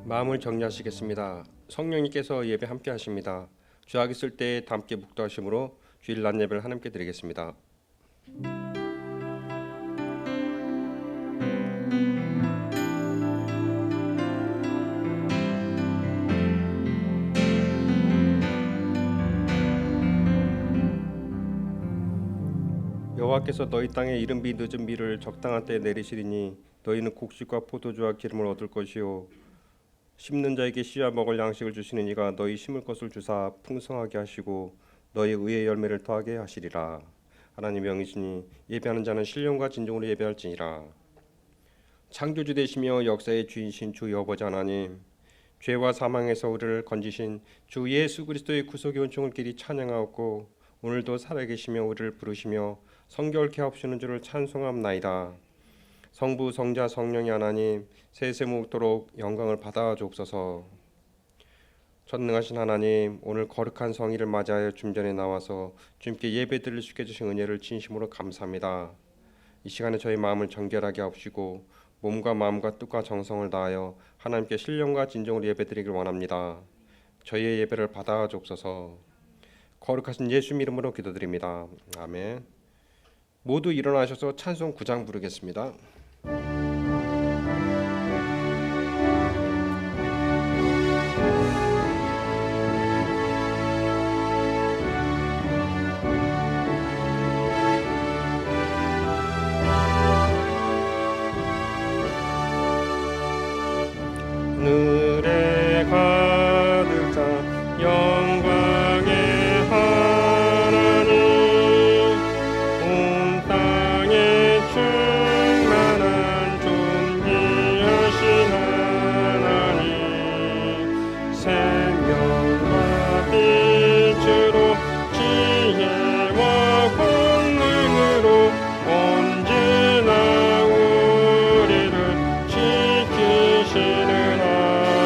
마음을 정리하시겠습니다. 성령님께서 예배 함께 하십니다. 주약 있을 때 다 함께 묵도하심으로 주일 낮 예배를 하나님께 드리겠습니다. 여호와께서 너희 땅에 이른 비 늦은 비를 적당한 때에 내리시리니 너희는 곡식과 포도주와 기름을 얻을 것이요 심는 자에게 씨와 먹을 양식을 주시는 이가 너희 심을 것을 주사 풍성하게 하시고 너희 의의 열매를 더하게 하시리라. 하나님의 영이시니 예배하는 자는 신령과 진정으로 예배할지니라. 창조주 되시며 역사의 주인이신 주 여호와 하나님, 죄와 사망에서 우리를 건지신 주 예수 그리스도의 구속의 은총을 길이 찬양하옵고 오늘도 살아계시며 우리를 부르시며 성결케 하옵시는 줄을 찬송함나이다. 성부 성자 성령이 하나님 세세 묵도록 영광을 받아 주옵소서. 전능하신 하나님, 오늘 거룩한 성일을 맞이하여 중전에 나와서 주님께 예배 드릴 수 있게 주신 은혜를 진심으로 감사합니다. 이 시간에 저희 마음을 정결하게 하옵시고 몸과 마음과 뜻과 정성을 다하여 하나님께 신령과 진정으로 예배 드리길 원합니다. 저희의 예배를 받아 주옵소서. 거룩하신 예수 이름으로 기도드립니다. 아멘. 모두 일어나셔서 찬송 9장 부르겠습니다. 하늘에 가득 찬 영광의 하나님, 온 땅에 충만한 존귀하신 하나님, 생명과 빛으로 지혜와 권능으로 언제나 우리를 지키시는 하나님,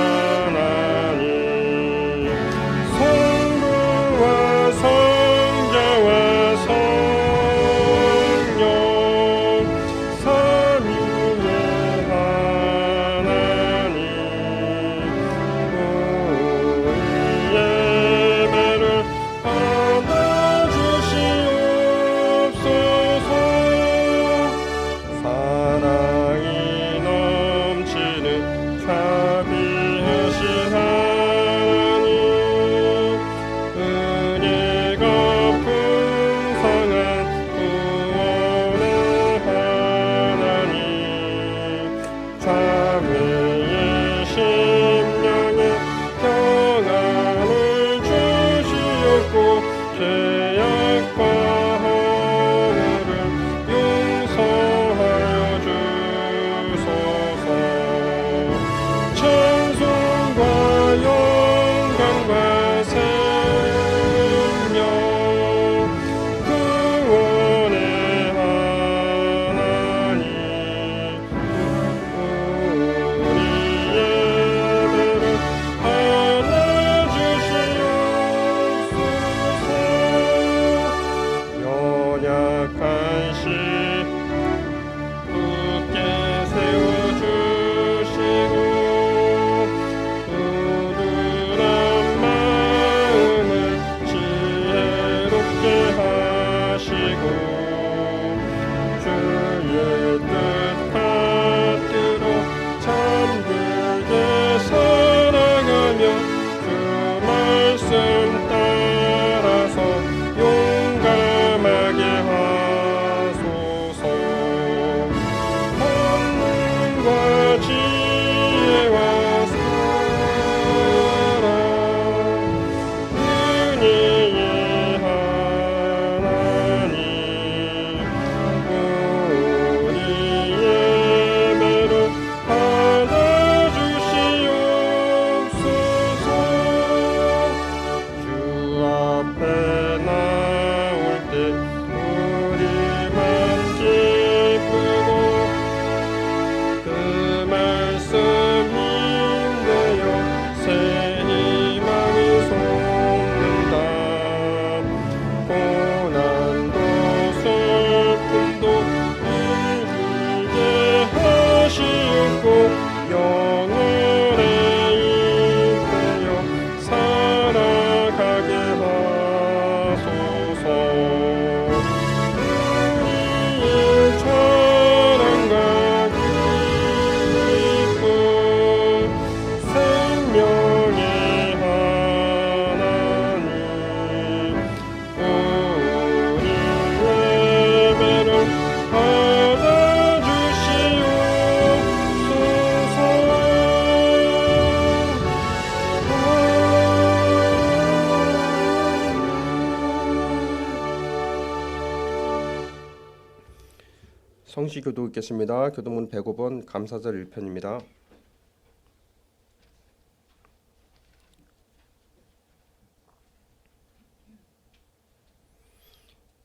성시교도 읽겠습니다. 교도문 105번 감사절 1편입니다.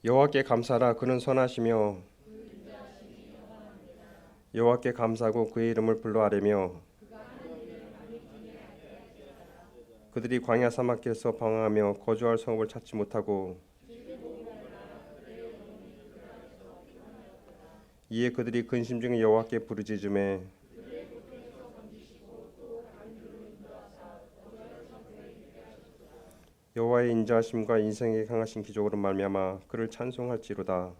여호와께 감사라. 그는 선하시며 여호와께 감사하고 그의 이름을 불러 아뢰며 그들이 광야 사막길에서 방황하며 거주할 성읍을 찾지 못하고 이에 그들이 근심 중에 여호와께 부르짖으매 여호와의 인자하심과 인생에 강하신 기적으로 말미암아 그를 찬송할지로다.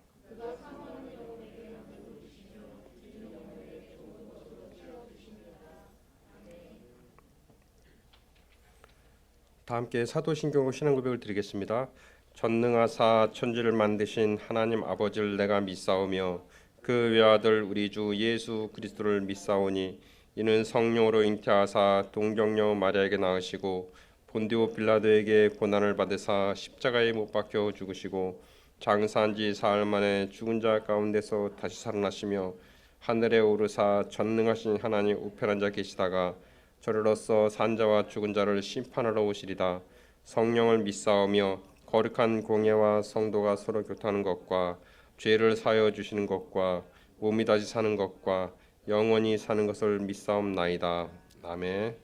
다 함께 사도신경으로 신앙고백을 드리겠습니다. 전능하사 천지를 만드신 하나님 아버지를 내가 믿사오며 그 외아들 우리 주 예수 그리스도를 믿사오니 이는 성령으로 잉태하사 동정녀 마리아에게 낳으시고 본디오 빌라도에게 고난을 받으사 십자가에 못 박혀 죽으시고 장사한 지 사흘 만에 죽은 자 가운데서 다시 살아나시며 하늘에 오르사 전능하신 하나님 우편한 자 계시다가 저리로서 산자와 죽은 자를 심판하러 오시리다. 성령을 믿사오며 거룩한 공예와 성도가 서로 교통하는 것과 죄를 사하여 주시는 것과 몸이 다시 사는 것과 영원히 사는 것을 믿사옵나이다. 아멘.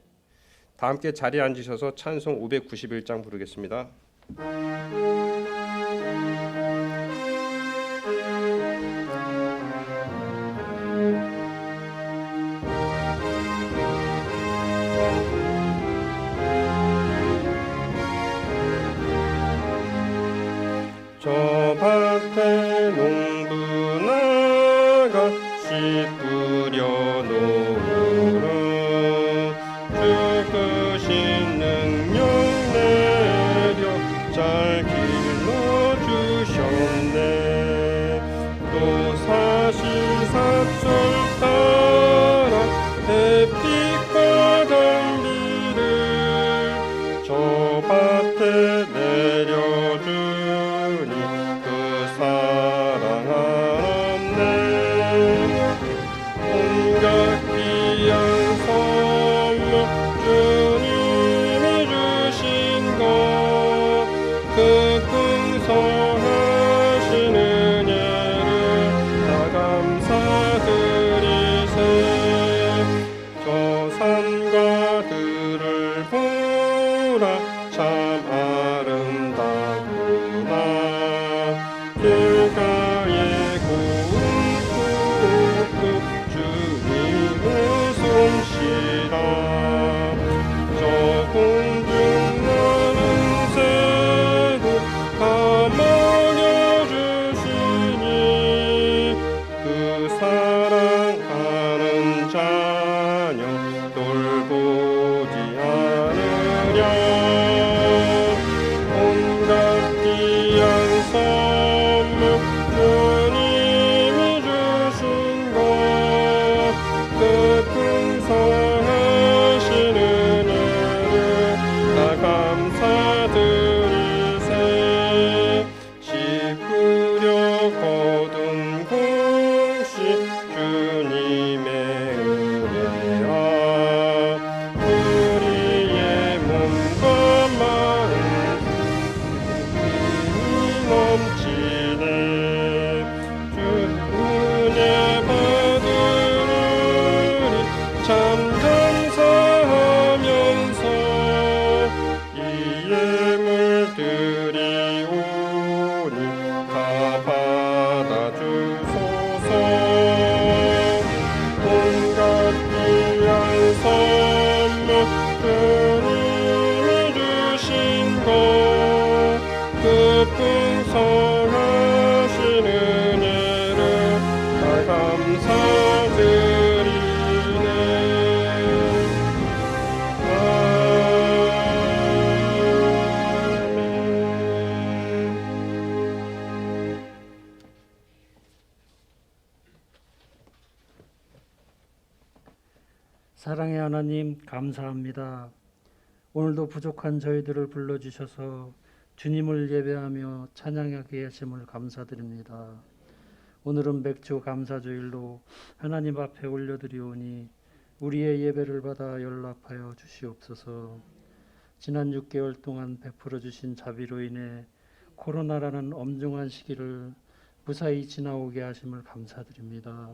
다 함께 자리에 앉으셔서 찬송 591장 부르겠습니다. 저 밭에 농부 나가 씨 뿌려 놓으러 주크신 능력 내려 잘 길러주셨네. 또 사시사철 따라 햇빛과 단비를 저 밭에 내려주니 그 사랑 하옵네. 온갖 귀한 선물 주님이 주신 것그 풍성하신 은혜를 다 감사드리세. 저 산과 들을 보라 참 아름답구나. 길가에 고운 푸르 주님의 솜씨라. 저 공중 나는 새도 다 먹여주시니 그 사랑하는 자녀 돌보지 않으랴. 온갖 귀한 선물 주님이 주신 것그 풍성하신 은혜를 다 감사드리세. 씨 뿌려 거둔 곡식 주님의 은혜라. 우리의 몸과 마음 넘치네. 주 은혜 받으리니 참 감사하면서 이 예물 드리오니 다 받아주소서. 온갖 귀한 선물 주님이 주신 것그 풍성하신 은혜를 다 감사드리네. 아멘. 사랑의 하나님 감사합니다. 오늘도 부족한 저희들을 불러주셔서 주님을 예배하며 찬양하게 하심을 감사드립니다. 오늘은 맥주 감사주일로 하나님 앞에 올려드리오니 우리의 예배를 받아 연락하여 주시옵소서. 지난 6개월 동안 베풀어 주신 자비로 인해 코로나라는 엄중한 시기를 무사히 지나오게 하심을 감사드립니다.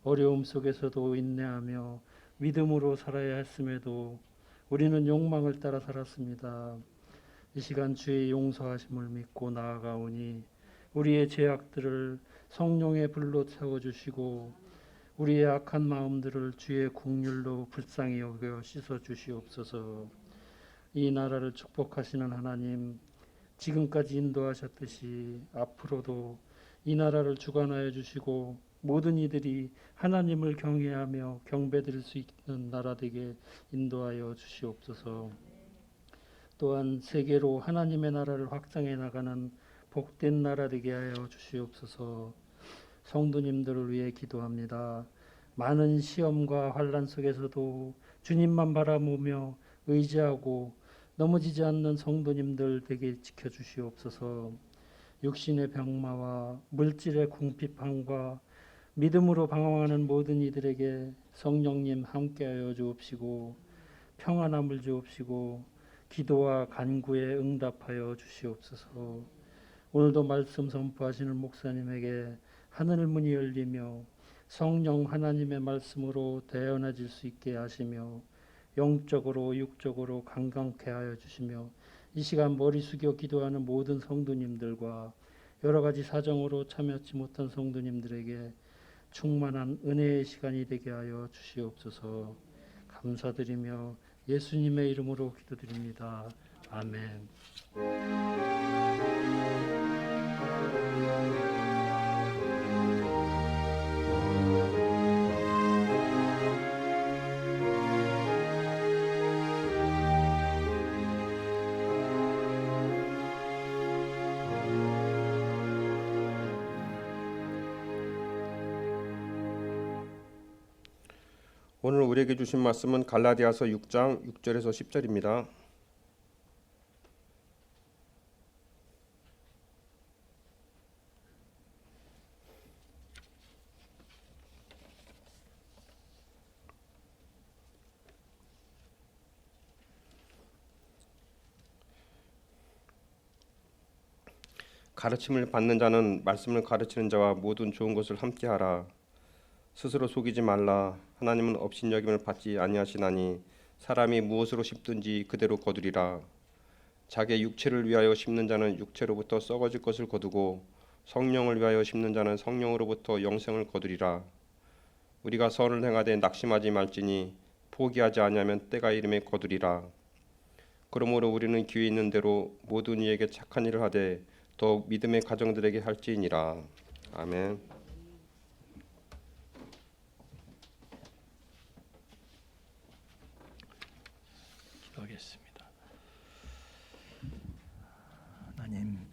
어려움 속에서도 인내하며 믿음으로 살아야 했음에도 우리는 욕망을 따라 살았습니다. 이 시간 주의 용서하심을 믿고 나아가오니 우리의 죄악들을 성령의 불로 채워주시고 우리의 악한 마음들을 주의 긍휼로 불쌍히 여겨 씻어 주시옵소서. 이 나라를 축복하시는 하나님, 지금까지 인도하셨듯이 앞으로도 이 나라를 주관하여 주시고 모든 이들이 하나님을 경외하며 경배드릴 수 있는 나라 되게 인도하여 주시옵소서. 또한 세계로 하나님의 나라를 확장해 나가는 복된 나라 되게 하여 주시옵소서. 성도님들을 위해 기도합니다. 많은 시험과 환난 속에서도 주님만 바라보며 의지하고 넘어지지 않는 성도님들 되게 지켜주시옵소서. 육신의 병마와 물질의 궁핍함과 믿음으로 방황하는 모든 이들에게 성령님 함께하여 주옵시고 평안함을 주옵시고 기도와 간구에 응답하여 주시옵소서. 오늘도 말씀 선포하시는 목사님에게 하늘 문이 열리며 성령 하나님의 말씀으로 대언해질 수 있게 하시며 영적으로 육적으로 강건케 하여 주시며 이 시간 머리 숙여 기도하는 모든 성도님들과 여러 가지 사정으로 참여하지 못한 성도님들에게 충만한 은혜의 시간이 되게 하여 주시옵소서. 감사드리며 예수님의 이름으로 기도드립니다. 아멘. 오늘 우리에게 주신 말씀은 갈라디아서 6장 6절에서 10절입니다. 가르침을 받는 자는 말씀을 가르치는 자와 모든 좋은 것을 함께하라. 스스로 속이지 말라. 하나님은 업신여김을 받지 아니하시나니 사람이 무엇으로 심든지 그대로 거두리라. 자기의 육체를 위하여 심는 자는 육체로부터 썩어질 것을 거두고 성령을 위하여 심는 자는 성령으로부터 영생을 거두리라. 우리가 선을 행하되 낙심하지 말지니 포기하지 아니하면 때가 이름에 거두리라. 그러므로 우리는 기회 있는 대로 모든 이에게 착한 일을 하되 더욱 믿음의 가정들에게 할지니라. 아멘. 기도하겠습니다. 하나님,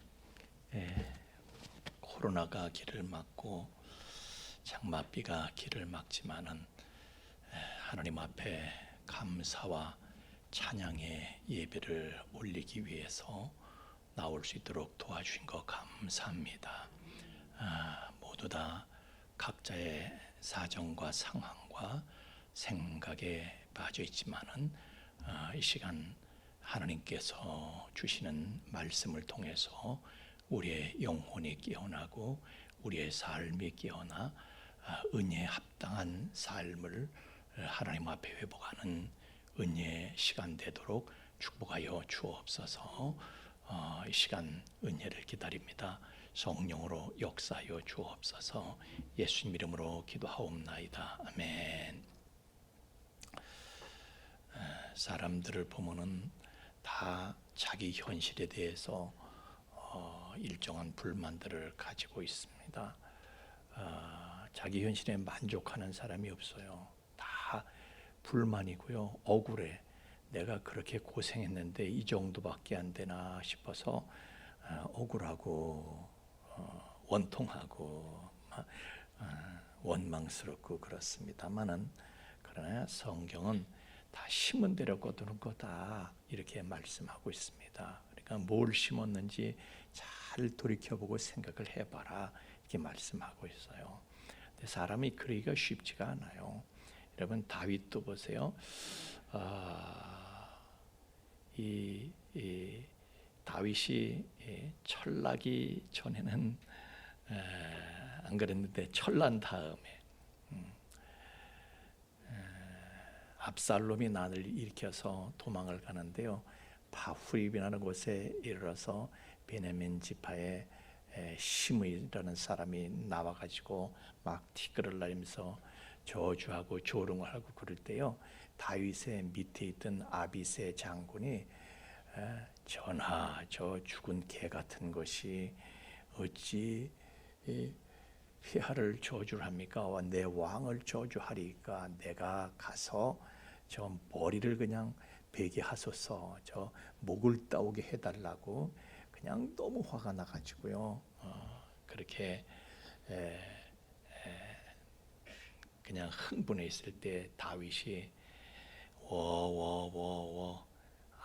코로나가 길을 막고 장마비가 길을 막지만은 하나님 앞에 감사와 찬양의 예배를 올리기 위해서 나올 수 있도록 도와주신 것 감사합니다. 모두 다 각자의 사정과 상황과 생각에 빠져 있지만은 이 시간 하나님께서 주시는 말씀을 통해서 우리의 영혼이 깨어나고 우리의 삶이 깨어나 은혜에 합당한 삶을 하나님 앞에 회복하는 은혜의 시간 되도록 축복하여 주옵소서. 이 시간 은혜를 기다립니다. 성령으로 역사하여 주옵소서. 예수님 이름으로 기도하옵나이다. 아멘. 사람들을 보면은 다 자기 현실에 대해서 일정한 불만들을 가지고 있습니다. 자기 현실에 만족하는 사람이 없어요. 다 불만이고요. 억울해. 내가 그렇게 고생했는데 이 정도밖에 안 되나 싶어서 억울하고 원통하고 원망스럽고 그렇습니다만은 그러나 성경은 다 심은 대로 거두는 거다 이렇게 말씀하고 있습니다. 그러니까 뭘 심었는지 잘 돌이켜보고 생각을 해봐라 이렇게 말씀하고 있어요. 근데 사람이 그러기가 쉽지가 않아요. 여러분 다윗도 보세요. 이 다윗이 철나기 전에는 안 그랬는데 철난 다음에 압살롬이 난을 일으켜서 도망을 가는데요. 바후립이라는 곳에 이르러서 베냐민 지파의 시므이라는 사람이 나와가지고 막 티끌을 날리면서 저주하고 조롱을 하고 그럴 때요. 다윗의 밑에 있던 아비새 장군이 전하, 저 죽은 개 같은 것이 어찌 폐하를 저주를 합니까? 내 왕을 저주하리까 내가 가서 저 머리를 그냥 베게 하소서, 저 목을 따오게 해달라고 그냥 너무 화가 나가지고요. 그렇게 그냥 흥분해 있을 때 다윗이 워워워워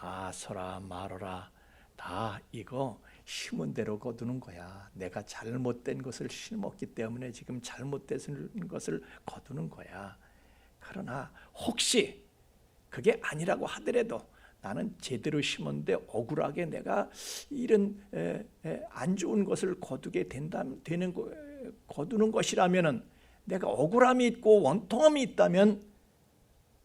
아서라 말어라, 다 이거 심은 대로 거두는 거야. 내가 잘못된 것을 심었기 때문에 지금 잘못된 것을 거두는 거야. 그러나 혹시 그게 아니라고 하더라도 나는 제대로 심었는데 억울하게 내가 이런 안 좋은 것을 거두게 거두는 것이라면은, 내가 억울함이 있고 원통함이 있다면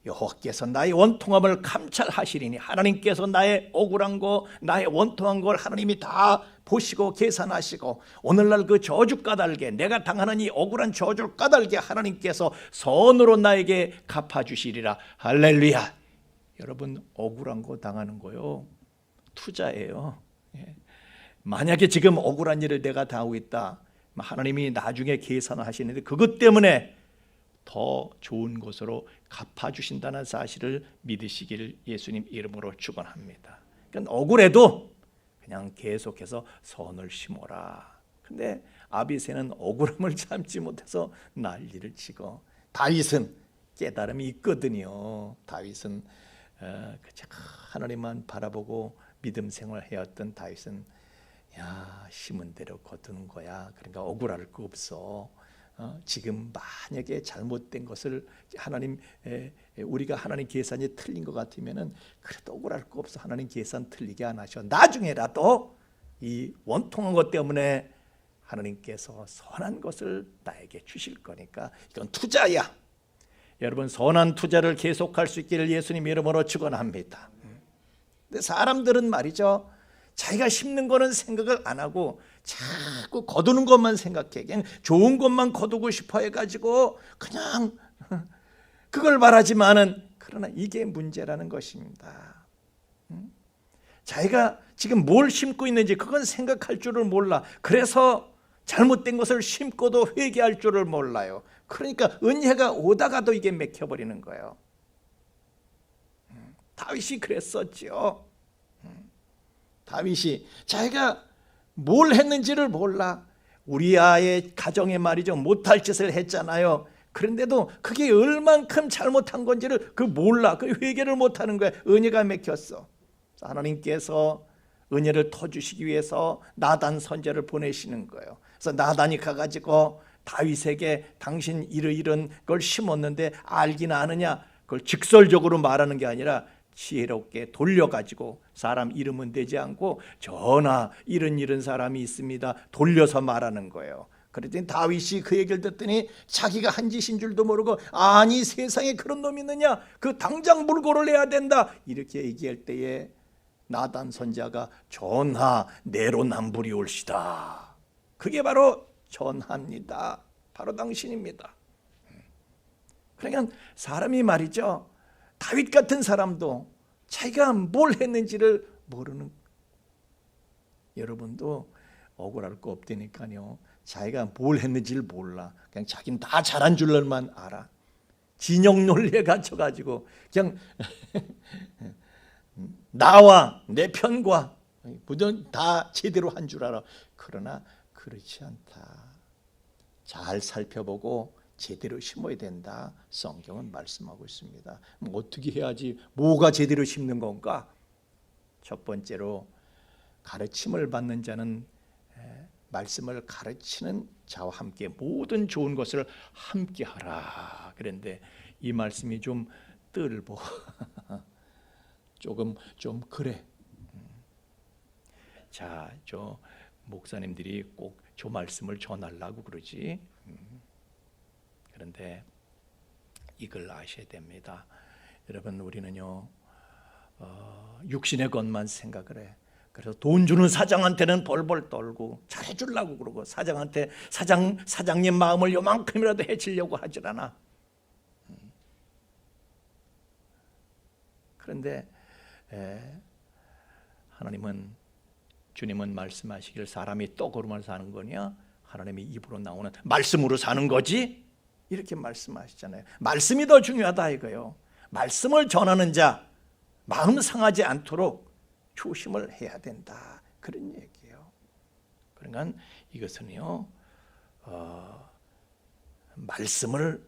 여호와께서 나의 원통함을 감찰하시리니, 하나님께서 나의 억울한 거, 나의 원통한 걸 하나님이 다 보시고 계산하시고 오늘날 그 저주 까닭에, 내가 당하는 이 억울한 저주를 까닭에 하나님께서 선으로 나에게 갚아주시리라. 할렐루야. 여러분, 억울한 거 당하는 거요, 투자예요. 만약에 지금 억울한 일을 내가 당하고 있다, 하나님이 나중에 계산을 하시는데 그것 때문에 더 좋은 것으로 갚아주신다는 사실을 믿으시기를 예수님 이름으로 축원합니다. 그러니까 억울해도 그냥 계속해서 선을 심어라. 근데 아비새는 억울함을 참지 못해서 난리를 치고, 다윗은 깨달음이 있거든요. 다윗은 하나님만 바라보고 믿음 생활해왔던 다윗은 야, 심은 대로 거두는 거야. 그러니까 억울할 거 없어. 지금 만약에 잘못된 것을 우리가 하나님 계산이 틀린 것 같으면은 그래도 억울할 거 없어. 하나님 계산 틀리게 안 하셔. 나중에라도 이 원통한 것 때문에 하나님께서 선한 것을 나에게 주실 거니까 이건 투자야. 여러분, 선한 투자를 계속할 수 있기를 예수님 이름으로 축원합니다. 근데 사람들은 말이죠, 자기가 심는 거는 생각을 안 하고 자꾸 거두는 것만 생각해. 그냥 좋은 것만 거두고 싶어 해가지고 그냥 그걸 바라지만은, 그러나 이게 문제라는 것입니다. 자기가 지금 뭘 심고 있는지 그건 생각할 줄을 몰라. 그래서 잘못된 것을 심고도 회개할 줄을 몰라요. 그러니까 은혜가 오다가도 이게 맥혀버리는 거예요. 다윗이 그랬었죠. 다윗이 자기가 뭘 했는지를 몰라. 우리아의 가정에 말이죠, 못할 짓을 했잖아요. 그런데도 그게 얼만큼 잘못한 건지를 몰라. 그 회개를 못하는 거야. 은혜가 맥혔어. 하나님께서 은혜를 터주시기 위해서 나단 선지자를 보내시는 거예요. 그래서 나단이 가가지고 다윗에게 당신 이런 걸 심었는데 알기나 아느냐, 그걸 직설적으로 말하는 게 아니라 지혜롭게 돌려가지고, 사람 이름은 되지 않고 전하 이런 사람이 있습니다 돌려서 말하는 거예요. 그랬더니 다윗이 그 얘기를 듣더니 자기가 한 짓인 줄도 모르고, 아니 세상에 그런 놈이 있느냐, 그 당장 물고를 내야 된다, 이렇게 얘기할 때에 나단 선지자가 전하 내로남불이올시다. 그게 바로 전하입니다. 바로 당신입니다. 그러니까 사람이 말이죠, 다윗 같은 사람도 자기가 뭘 했는지를 모르는, 여러분도 억울할 거 없다니까요. 자기가 뭘 했는지를 몰라. 그냥 자기는 다 잘한 줄만 알아. 진영 논리에 갇혀가지고 그냥 나와 내 편과 다 제대로 한 줄 알아. 그러나 그렇지 않다. 잘 살펴보고 제대로 심어야 된다. 성경은 말씀하고 있습니다. 어떻게 해야지, 뭐가 제대로 심는 건가? 첫 번째로 가르침을 받는 자는 말씀을 가르치는 자와 함께 모든 좋은 것을 함께 하라. 그런데 이 말씀이 좀 뜰보 조금 좀 그래. 자, 저 목사님들이 꼭 저 말씀을 전하려고 그러지. 그런데 이걸 아셔야 됩니다. 여러분, 우리는요 육신의 것만 생각을 해. 그래서 돈 주는 사장한테는 벌벌 떨고 잘해주려고 그러고, 사장한테 사장님 마음을 요만큼이라도 해치려고 하질 않아. 그런데 주님은 말씀하시길 사람이 떡으로만 사는 거냐? 하나님의 입으로 나오는 말씀으로 사는 거지? 이렇게 말씀하시잖아요. 말씀이 더 중요하다 이거요. 말씀을 전하는 자 마음 상하지 않도록 조심을 해야 된다, 그런 얘기예요. 그러니까 이것은요 말씀을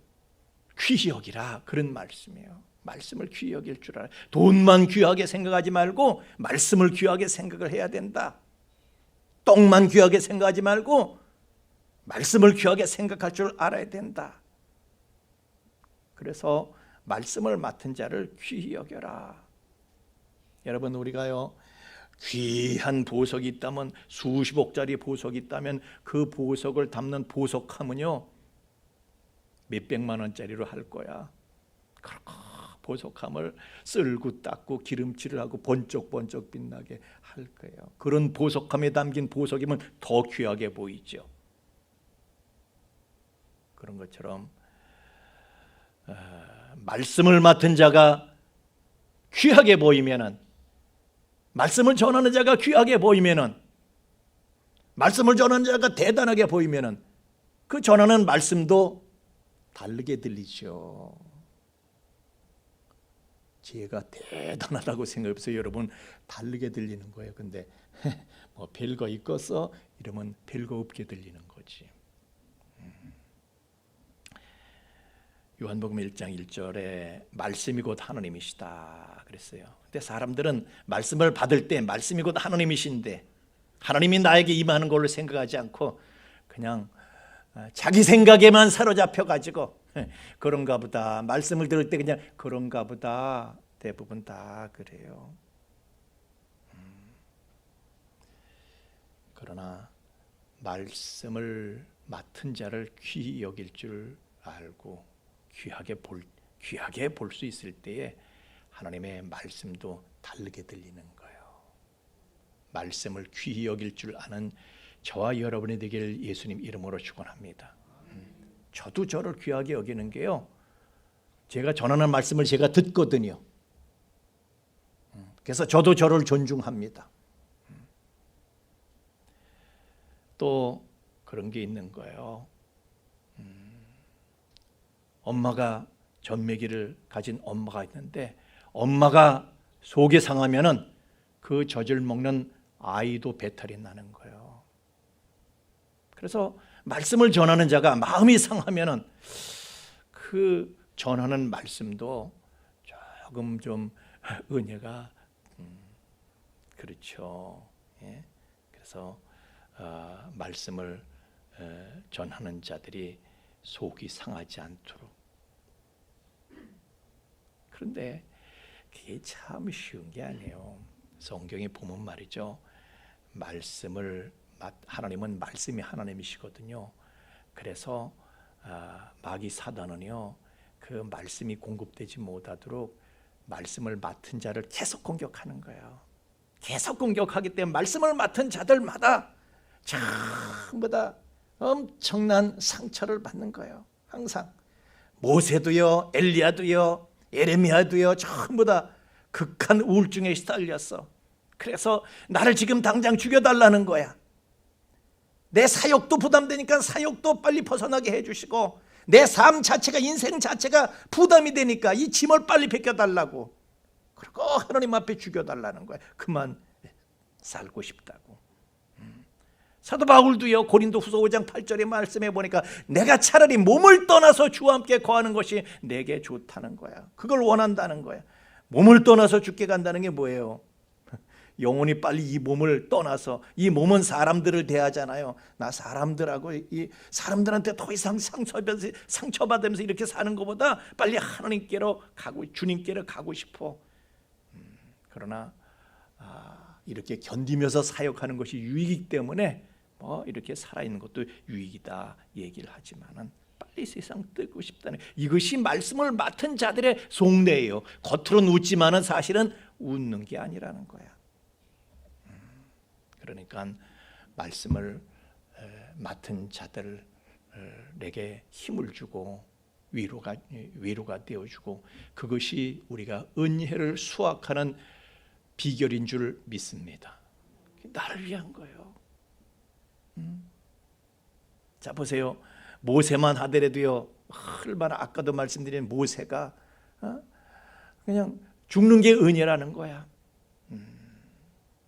귀히 여기라, 그런 말씀이에요. 말씀을 귀히 여길 줄 알아. 돈만 귀하게 생각하지 말고 말씀을 귀하게 생각을 해야 된다. 떡만 귀하게 생각하지 말고 말씀을 귀하게 생각할 줄 알아야 된다. 그래서 말씀을 맡은 자를 귀히 여겨라. 여러분, 우리가요 귀한 보석이 있다면, 수십억짜리 보석이 있다면 그 보석을 담는 보석함은요 몇백만 원짜리로 할 거야. 보석함을 쓸고 닦고 기름칠을 하고 번쩍번쩍 빛나게 할 거예요. 그런 보석함에 담긴 보석이면 더 귀하게 보이죠. 그런 것처럼 말씀을 맡은 자가 귀하게 보이면은, 말씀을 전하는 자가 귀하게 보이면은, 말씀을 전하는 자가 대단하게 보이면은 그 전하는 말씀도 다르게 들리죠. 제가 대단하다고 생각해서 여러분 다르게 들리는 거예요. 근데 뭐 별거 있겠어? 이러면 별거 없게 들리는 거지. 요한복음 1장 1절에 말씀이 곧 하나님이시다 그랬어요. 근데 사람들은 말씀을 받을 때 말씀이 곧 하나님이신데 하나님이 나에게 임하는 걸로 생각하지 않고 그냥 자기 생각에만 사로잡혀 가지고 그런가 보다, 말씀을 들을 때 그냥 그런가 보다, 대부분 다 그래요. 그러나 말씀을 맡은 자를 귀히 여길 줄 알고 귀하게 볼 수 있을 때에 하나님의 말씀도 다르게 들리는 거예요. 말씀을 귀히 여길 줄 아는 저와 여러분이 되기를 예수님 이름으로 축원합니다. 저도 저를 귀하게 여기는 게요, 제가 전하는 말씀을 제가 듣거든요. 그래서 저도 저를 존중합니다. 또 그런 게 있는 거예요. 엄마가 전매기를 가진 엄마가 있는데 엄마가 속이 상하면은 그 젖을 먹는 아이도 배탈이 나는 거예요. 그래서 말씀을 전하는 자가 마음이 상하면은 그 전하는 말씀도 조금 좀 은혜가 그렇죠. 예? 그래서 말씀을 전하는 자들이 속이 상하지 않도록. 그런데 그게 참 쉬운 게 아니에요. 성경에 보면 말이죠, 하나님은 말씀이 하나님이시거든요. 그래서 마귀 사단은요 그 말씀이 공급되지 못하도록 말씀을 맡은 자를 계속 공격하는 거예요. 계속 공격하기 때문에 말씀을 맡은 자들마다 전부 다 엄청난 상처를 받는 거예요. 항상 모세도요, 엘리야도요, 예레미야도요, 전부 다 극한 우울증에 시달렸어. 그래서 나를 지금 당장 죽여달라는 거야. 내 사역도 부담되니까 사역도 빨리 벗어나게 해주시고, 내 삶 자체가, 인생 자체가 부담이 되니까 이 짐을 빨리 벗겨달라고, 그리고 하나님 앞에 죽여달라는 거야. 그만 살고 싶다고. 사도 바울도요, 고린도후서 5장 8절의 말씀에 보니까 내가 차라리 몸을 떠나서 주와 함께 거하는 것이 내게 좋다는 거야. 그걸 원한다는 거야. 몸을 떠나서 죽게 간다는 게 뭐예요? 영혼이 빨리 이 몸을 떠나서, 이 몸은 사람들을 대하잖아요. 나 사람들하고 이 사람들한테 더 이상 상처받으면서 이렇게 사는 것보다 빨리 하나님께로 가고 주님께로 가고 싶어. 그러나 이렇게 견디면서 사역하는 것이 유익이기 때문에 이렇게 살아있는 것도 유익이다 얘기를 하지만은 빨리 세상 뜨고 싶다는, 이것이 말씀을 맡은 자들의 속내예요. 겉으로는 웃지만은 사실은 웃는 게 아니라는 거야. 그러니까 말씀을 맡은 자들에게 힘을 주고 위로가 되어주고, 그것이 우리가 은혜를 수확하는 비결인 줄 믿습니다. 나를 위한 거예요. 자 보세요. 모세만 하더라도요, 얼마나, 아까도 말씀드린 모세가 그냥 죽는 게 은혜라는 거야.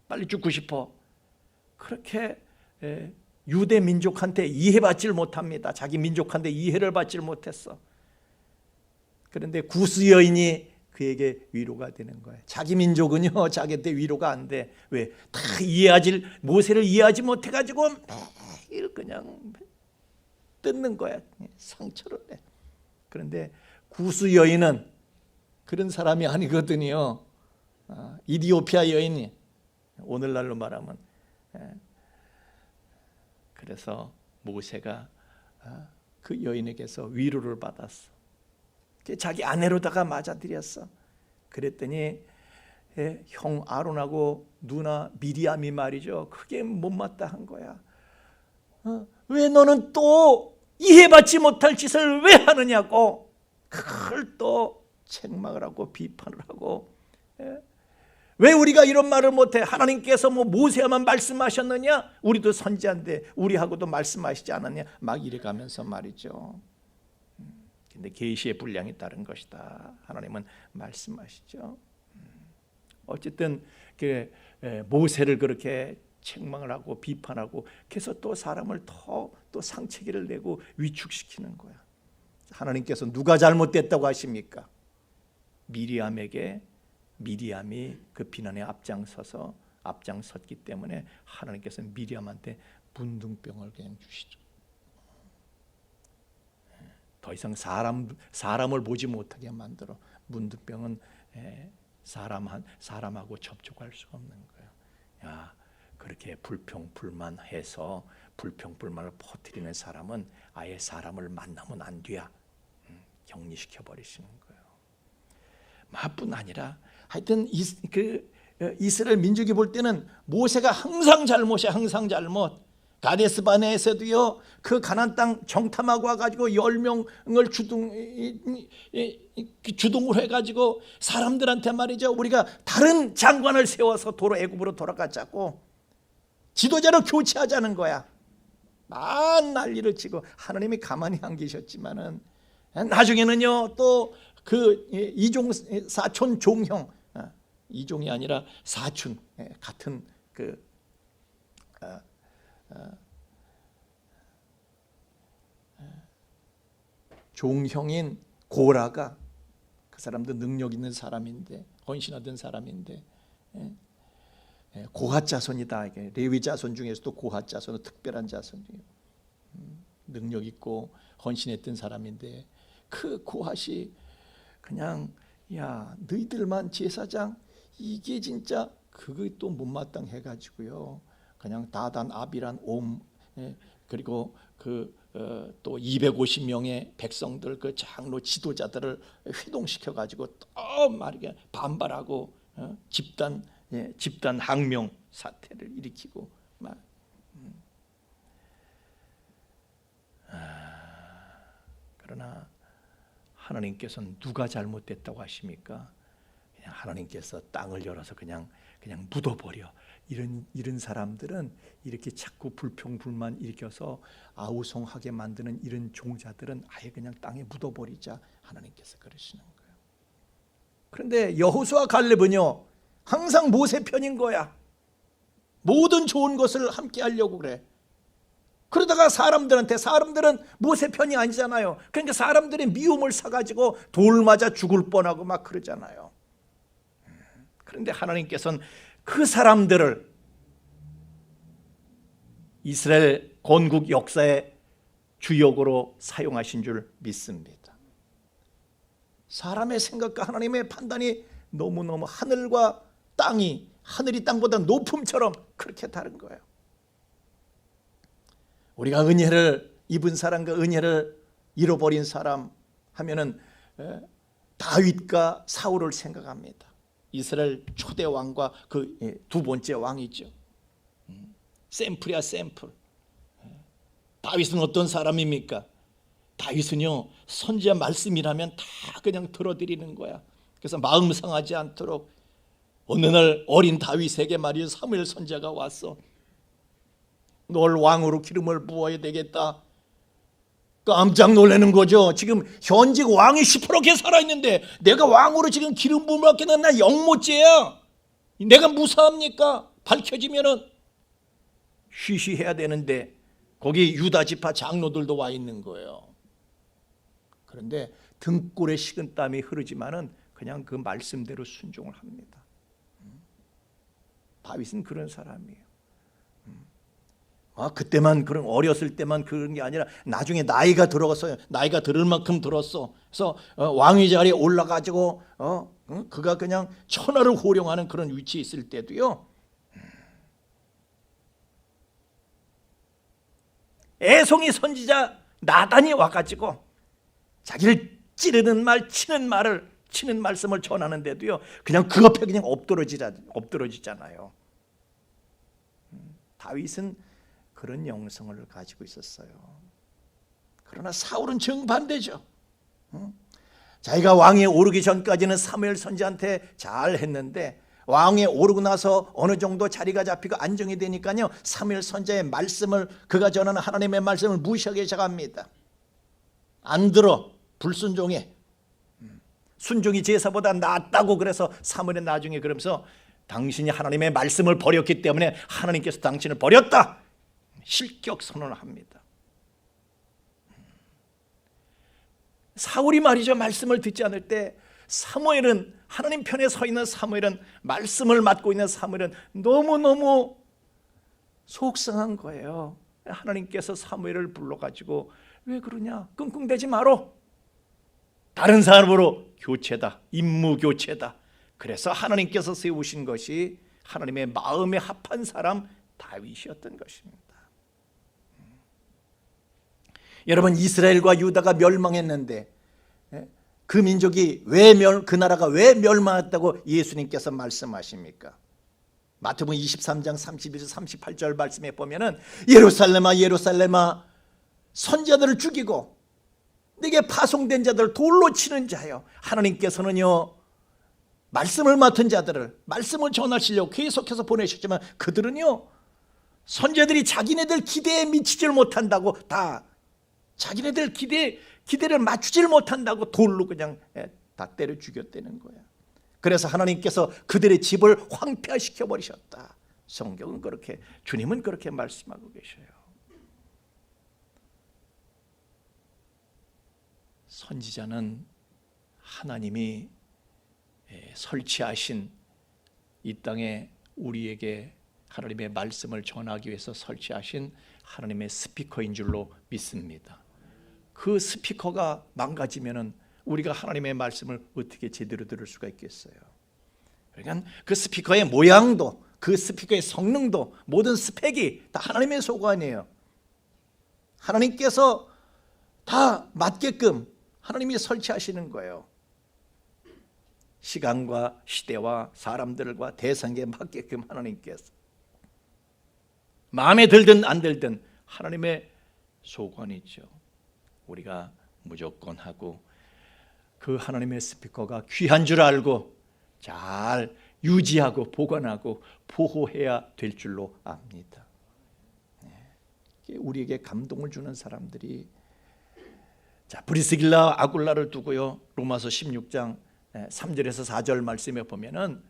빨리 죽고 싶어. 그렇게 유대 민족한테 이해받질 못합니다. 자기 민족한테 이해를 받질 못했어. 그런데 구스 여인이 그에게 위로가 되는 거예요. 자기 민족은요, 자기한테 위로가 안 돼. 왜? 다 모세를 이해하지 못해가지고 매일 그냥 뜯는 거야. 상처를 내. 그런데 구스 여인은 그런 사람이 아니거든요. 이디오피아 여인이, 오늘날로 말하면. 그래서 모세가 그 여인에게서 위로를 받았어. 자기 아내로다가 맞아들였어. 그랬더니 형 아론하고 누나 미리암이 말이죠, 크게 못마땅한 거야. 왜 너는 또 이해받지 못할 짓을 왜 하느냐고, 그걸 또 책망을 하고 비판을 하고. 왜 우리가 이런 말을 못해? 하나님께서 모세야만 말씀하셨느냐? 우리도 선지자인데 우리하고도 말씀하시지 않았냐? 막 이래가면서 말이죠. 근데 계시의 분량이 다른 것이다. 하나님은 말씀하시죠. 어쨌든 모세를 그렇게 책망을 하고 비판하고, 그래서 또 사람을 또 상처기를 내고 위축시키는 거야. 하나님께서 누가 잘못됐다고 하십니까? 미리암이 그 비난에 앞장섰기 때문에 하나님께서 미리암한테 문둥병을 그냥 주시죠. 더 이상 사람을 보지 못하게 만들어. 문둥병은 사람하고 접촉할 수가 없는 거예요. 야, 그렇게 불평불만해서 불평불만을 퍼뜨리는 사람은 아예 사람을 만나면 안 돼야 격리시켜 버리시는 거예요. 뿐 아니라 하여튼 이스라엘 민족이 볼 때는 모세가 항상 잘못이야. 항상 잘못. 가데스 바네에서도요, 그 가나안 땅 정탐하고 와가지고 10명을 주동을 해가지고 사람들한테 말이죠, 우리가 다른 장관을 세워서 애굽으로 돌아가자고 지도자를 교체하자는 거야. 난리를 치고 하나님이 가만히 안 계셨지만은 나중에는요, 또 그 이종 사촌 종형, 이종이 아니라 사촌 같은 그 종형인 고라가, 그 사람도 능력 있는 사람인데, 헌신하던 사람인데, 고핫 자손이다. 레위 자손 중에서도 고핫 자손은 특별한 자손이에요. 능력 있고 헌신했던 사람인데, 그 고핫이 그냥, 야, 너희들만 제사장, 이게 진짜 그것도 못마땅해 가지고요, 그냥 다단, 아비란, 옴, 그리고 또 250명의 백성들, 그 장로 지도자들을 회동시켜 가지고 또 말이야 반발하고 집단 항명 사태를 일으키고 막. 그러나 하나님께서는 누가 잘못됐다고 하십니까? 그냥 하나님께서 땅을 열어서 그냥 묻어버려. 이런 사람들은, 이렇게 자꾸 불평불만 일으켜서 아우성하게 만드는 이런 종자들은 아예 그냥 땅에 묻어버리자, 하나님께서 그러시는 거예요. 그런데 여호수아 갈렙은요, 항상 모세 편인 거야. 모든 좋은 것을 함께 하려고 그래. 그러다가 사람들은 모세 편이 아니잖아요. 그러니까 사람들의 미움을 사가지고 돌 맞아 죽을 뻔하고 막 그러잖아요. 그런데 하나님께서는 그 사람들을 이스라엘 건국 역사의 주역으로 사용하신 줄 믿습니다. 사람의 생각과 하나님의 판단이 너무너무 하늘과 땅이, 하늘이 땅보다 높음처럼 그렇게 다른 거예요. 우리가 은혜를 입은 사람과 은혜를 잃어버린 사람 하면은 다윗과 사울을 생각합니다. 이스라엘 초대 왕과 그 두 번째 왕이죠. 샘플이야, 샘플. 다윗은 어떤 사람입니까? 다윗은요, 선지자 말씀이라면 다 그냥 들어드리는 거야. 그래서 마음 상하지 않도록 어느 날 어린 다윗에게 말이죠, 사무엘 선지자가 왔어. 널 왕으로 기름을 부어야 되겠다. 깜짝 놀라는 거죠. 지금 현직 왕이 시퍼렇게 살아있는데 내가 왕으로 지금 기름 부음을 받게 된 나 영모죄야. 내가 무사합니까? 밝혀지면은 쉬쉬해야 되는데 거기 유다 지파 장로들도 와 있는 거예요. 그런데 등골에 식은 땀이 흐르지만은 그냥 그 말씀대로 순종을 합니다. 다윗은 그런 사람이에요. 그때만 그런 어렸을 때만 그런 게 아니라 나중에 나이가 들어갔어요. 나이가 들을 만큼 들었어. 그래서 왕위 자리에 올라가지고 그가 그냥 천하를 호령하는 그런 위치에 있을 때도요. 애송이 선지자 나단이 와가지고 자기를 찌르는 말, 치는 말씀을 전하는데도요. 그냥 그 앞에 그냥 엎드러지잖아요. 다윗은 그런 영성을 가지고 있었어요. 그러나 사울은 정반대죠. 자기가 왕에 오르기 전까지는 사무엘 선지자한테 잘 했는데 왕에 오르고 나서 어느 정도 자리가 잡히고 안정이 되니까요, 사무엘 선지자의 말씀을, 그가 전하는 하나님의 말씀을 무시하기 시작합니다. 안 들어, 불순종해. 순종이 제사보다 낫다고. 그래서 사무엘은 나중에 그러면서 당신이 하나님의 말씀을 버렸기 때문에 하나님께서 당신을 버렸다, 실격 선언을 합니다. 사울이 말이죠, 말씀을 듣지 않을 때 사무엘은, 하나님 편에 서 있는 사무엘은, 말씀을 맡고 있는 사무엘은 너무너무 속상한 거예요. 하나님께서 사무엘을 불러가지고 왜 그러냐, 끙끙대지 마라, 다른 사람으로 교체다, 임무 교체다. 그래서 하나님께서 세우신 것이 하나님의 마음에 합한 사람 다윗이었던 것입니다. 여러분, 이스라엘과 유다가 멸망했는데 그 민족이 그 나라가 왜 멸망했다고 예수님께서 말씀하십니까? 마태복음 23장 31절 38절 말씀에 보면은 예루살렘아 예루살렘아 선지자들을 죽이고 내게 파송된 자들을 돌로 치는 자여. 하나님께서는요, 말씀을 맡은 자들을 말씀을 전하시려고 계속해서 보내셨지만 그들은요, 선지자들이 자기네들 기대에 미치질 못한다고, 다 자기네들 기대를 맞추질 못한다고 돌로 그냥 다 때려 죽였다는 거야. 그래서 하나님께서 그들의 집을 황폐화시켜 버리셨다. 성경은 그렇게, 주님은 그렇게 말씀하고 계셔요. 선지자는 하나님이 설치하신, 이 땅에 우리에게 하나님의 말씀을 전하기 위해서 설치하신 하나님의 스피커인 줄로 믿습니다. 그 스피커가 망가지면은 우리가 하나님의 말씀을 어떻게 제대로 들을 수가 있겠어요? 그러니까 그 스피커의 모양도, 그 스피커의 성능도, 모든 스펙이 다 하나님의 소관이에요. 하나님께서 다 맞게끔 하나님이 설치하시는 거예요. 시간과 시대와 사람들과 대상에 맞게끔 하나님께서, 마음에 들든 안 들든 하나님의 소관이죠. 우리가 무조건 하고 그 하나님의 스피커가 귀한 줄 알고 잘 유지하고 보관하고 보호해야 될 줄로 압니다. 우리에게 감동을 주는 사람들이, 자, 브리스길라 아굴라를 두고요, 로마서 16장 3절에서 4절 말씀에 보면은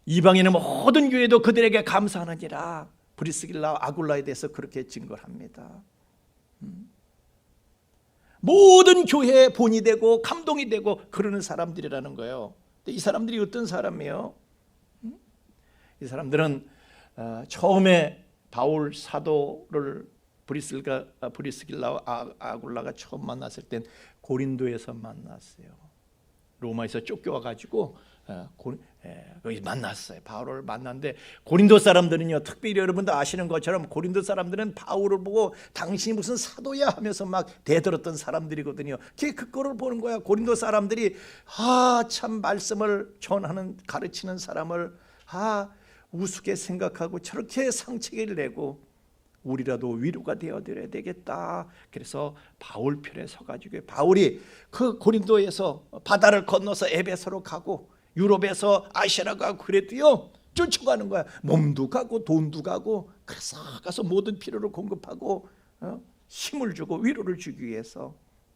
이방인의 모든 교회도 그들에게 감사하느니라, 브리스길라 아굴라에 대해서 그렇게 증거를 합니다. 모든 교회의 본이 되고 감동이 되고 그러는 사람들이라는 거예요. 근데 이 사람들이 어떤 사람이에요? 이 사람들은 처음에 바울 사도를 브리스길라와 아굴라가 처음 만났을 땐 고린도에서 만났어요. 로마에서 쫓겨와 가지고 거기 만났어요. 바울을 만났는데 고린도 사람들은요, 특별히 여러분도 아시는 것처럼 고린도 사람들은 바울을 보고 당신이 무슨 사도야 하면서 막 대들었던 사람들이거든요. 그거를 보는 거야. 고린도 사람들이 참 말씀을 전하는 가르치는 사람을 우습게 생각하고 저렇게 상책을 내고 우리라도 위로가 되어드려야 되겠다. 그래서 바울 편에 서가지고 바울이 그 고린도에서 바다를 건너서 에베소로 가고 유럽에서 아시아로 가고 그래도요 쫓아가는 거야. 몸도 가고 돈도 가고 그래서 가서 모든 필요를 공급하고 힘을 주고 위로를 주기 위해서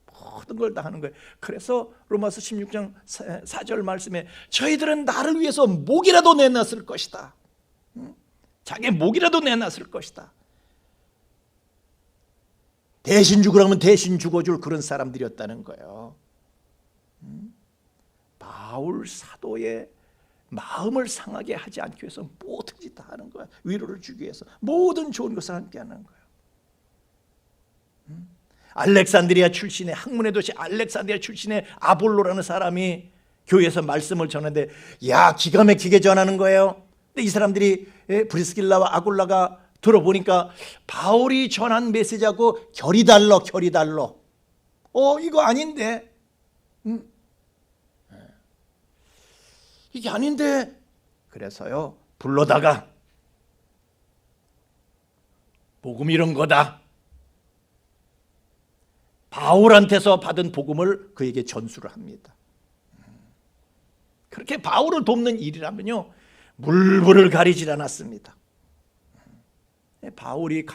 모든 걸 다 하는 거예요. 그래서 로마서 16장 4절 말씀에 저희들은 나를 위해서 목이라도 내놨을 것이다. 자기 목이라도 내놨을 것이다. 대신 죽으라면 대신 죽어줄 그런 사람들이었다는 거예요. 바울 사도의 마음을 상하게 하지 않기 위해서 뭐든지 다 하는 거야. 위로를 주기 위해서 모든 좋은 것을 함께 하는 거예요. 알렉산드리아 출신의 학문의 도시 알렉산드리아 출신의 아볼로라는 사람이 교회에서 말씀을 전하는데 기가 막히게 전하는 거예요. 근데 이 사람들이 브리스길라와 아굴라가 들어보니까 바울이 전한 메시지하고 결이 달라. 이거 아닌데. 이게 아닌데. 그래서요 불러다가 복음이 이런 거다. 바울한테서 받은 복음을 그에게 전수를 합니다. 그렇게 바울을 돕는 일이라면요 물불을 가리질 않았습니다. 바울이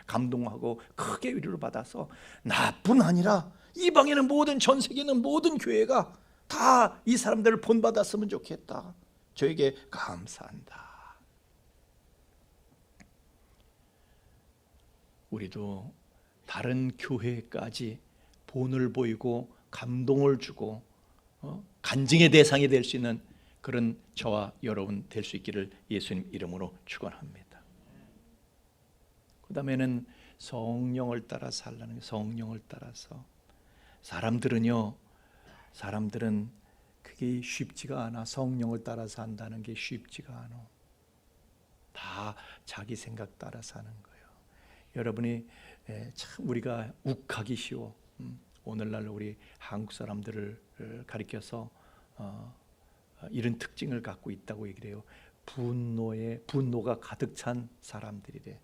감동하고 크게 위로를 받아서 나뿐 아니라 이방에는 모든 전 세계는 모든 교회가 다 이 사람들을 본받았으면 좋겠다. 저에게 감사한다. 우리도 다른 교회까지 본을 보이고 감동을 주고 간증의 대상이 될 수 있는 그런 저와 여러분 될 수 있기를 예수님 이름으로 축원합니다. 그 다음에는 성령을 따라 살라는 거예요. 성령을 따라서 사람들은 그게 쉽지가 않아. 성령을 따라서 한다는 게 쉽지가 않아. 다 자기 생각 따라 사는 거예요. 여러분이 참 우리가 욱하기 쉬워. 오늘날 우리 한국 사람들을 가리켜서 이런 특징을 갖고 있다고 얘기를 해요. 분노가 가득 찬 사람들이래.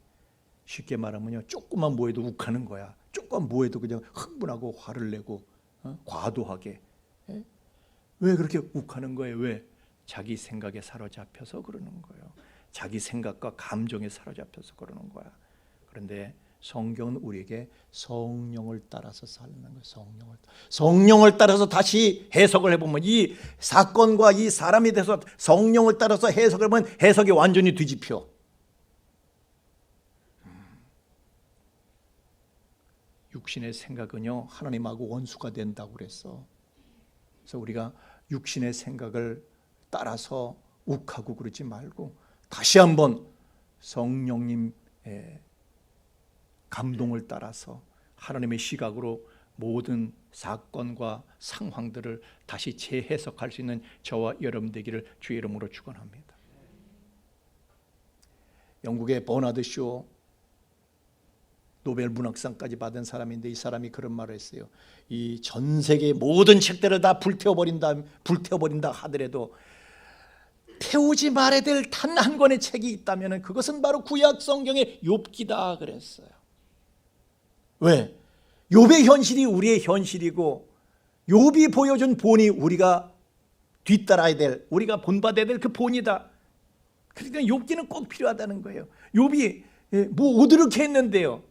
쉽게 말하면요, 조금만 뭐해도 욱하는 거야. 조금만 뭐해도 그냥 흥분하고 화를 내고 과도하게. 왜 그렇게 욱하는 거예요? 왜? 자기 생각에 사로잡혀서 그러는 거예요. 자기 생각과 감정에 사로잡혀서 그러는 거야. 그런데 성경은 우리에게 성령을 따라서 사는 거예요. 성령을 따라서 다시 해석을 해보면 이 사건과 이 사람에 대해서 성령을 따라서 해석을 해보면 해석이 완전히 뒤집혀. 육신의 생각은요 하나님하고 원수가 된다고 그랬어. 그래서 우리가 육신의 생각을 따라서 욱하고 그러지 말고 다시 한번 성령님의 감동을 따라서 하나님의 시각으로 모든 사건과 상황들을 다시 재해석할 수 있는 저와 여러분 되기를 주의 이름으로 축원합니다. 영국의 버나드 쇼 노벨 문학상까지 받은 사람인데 이 사람이 그런 말을 했어요. 이 전 세계 모든 책들을 다 불태워버린다 하더라도 태우지 말아야 될 단 한 권의 책이 있다면 그것은 바로 구약 성경의 욥기다 그랬어요. 왜? 욥의 현실이 우리의 현실이고 욥이 보여준 본이 우리가 뒤따라야 될, 우리가 본받아야 될 그 본이다. 그러니까 욥기는 꼭 필요하다는 거예요. 욥이 뭐 어떻게 했는데요?